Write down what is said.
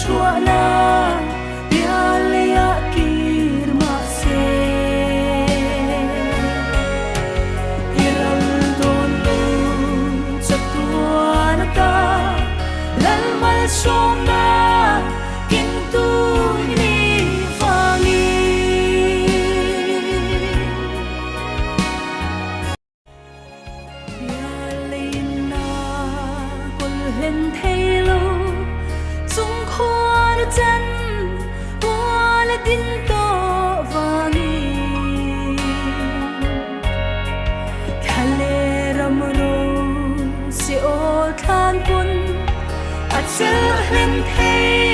chua na bia lea kir ma se iral don lu chatua na ka lal mal som na kin tu ni fangi bia lein na kul hen thei lo chung khoan chân hoa là tin to vangi khale ramro se o than pun a chel hen thei